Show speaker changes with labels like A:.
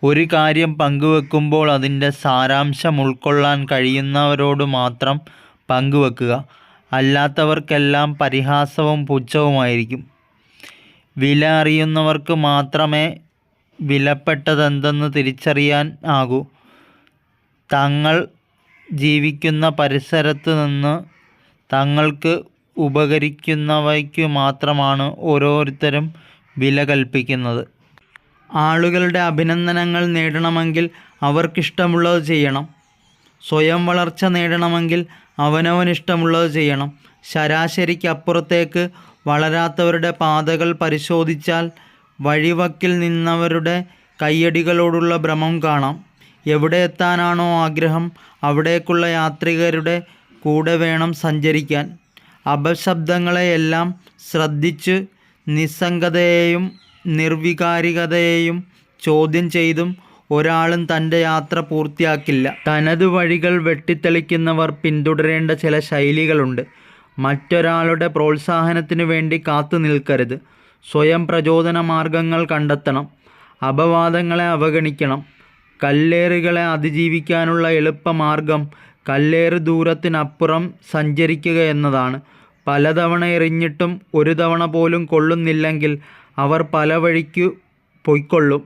A: ഒരു കാര്യം പങ്കുവെക്കുമ്പോൾ അതിൻ്റെ സാരാംശം ഉൾക്കൊള്ളാൻ കഴിയുന്നവരോട് മാത്രം പങ്കുവെക്കുക. അല്ലാത്തവർക്കെല്ലാം പരിഹാസവും പുച്ഛവുമായിരിക്കും. വില അറിയുന്നവർക്ക് മാത്രമേ വിലപ്പെട്ടതെന്തെന്ന് തിരിച്ചറിയാൻ ആകൂ. തങ്ങൾ ജീവിക്കുന്ന പരിസരത്ത് നിന്ന് തങ്ങൾക്ക് ഉപകരിക്കുന്നവയ്ക്കു മാത്രമാണ് ഓരോരുത്തരും വില കൽപ്പിക്കുന്നത്. ആളുകളുടെ അഭിനന്ദനങ്ങൾ നേടണമെങ്കിൽ അവർക്കിഷ്ടമുള്ളത് ചെയ്യണം. സ്വയം വളർച്ച നേടണമെങ്കിൽ അവനവനിഷ്ടമുള്ളത് ചെയ്യണം. ശരാശരിക്കപ്പുറത്തേക്ക് വളരാത്തവരുടെ പാതകൾ പരിശോധിച്ചാൽ വഴിവക്കിൽ നിന്നവരുടെ കയ്യടികളോടുള്ള ഭ്രമം കാണാം. എവിടെ എത്താനാണോ ആഗ്രഹം അവിടേക്കുള്ള യാത്രികരുടെ കൂടെ വേണം സഞ്ചരിക്കാൻ. അപശബ്ദങ്ങളെയെല്ലാം ശ്രദ്ധിച്ച് നിസ്സംഗതയെയും നിർവികാരികതയെയും ചോദ്യം ചെയ്തും ഒരാളും തൻ്റെ യാത്ര പൂർത്തിയാക്കില്ല. തനത് വഴികൾ വെട്ടിത്തെളിക്കുന്നവർ പിന്തുടരേണ്ട ചില ശൈലികളുണ്ട്. മറ്റൊരാളുടെ പ്രോത്സാഹനത്തിനു വേണ്ടി കാത്തു നിൽക്കരുത്. സ്വയം പ്രചോദന മാർഗങ്ങൾ കണ്ടെത്തണം. അപവാദങ്ങളെ അവഗണിക്കണം. കല്ലേറുകളെ അതിജീവിക്കാനുള്ള എളുപ്പമാർഗം കല്ലേറ് ദൂരത്തിനപ്പുറം സഞ്ചരിക്കുക എന്നതാണ്. പലതവണ എറിഞ്ഞിട്ടും ഒരു തവണ പോലും കൊള്ളുന്നില്ലെങ്കിൽ അവർ പല വഴിക്കു പൊയ്ക്കൊള്ളും.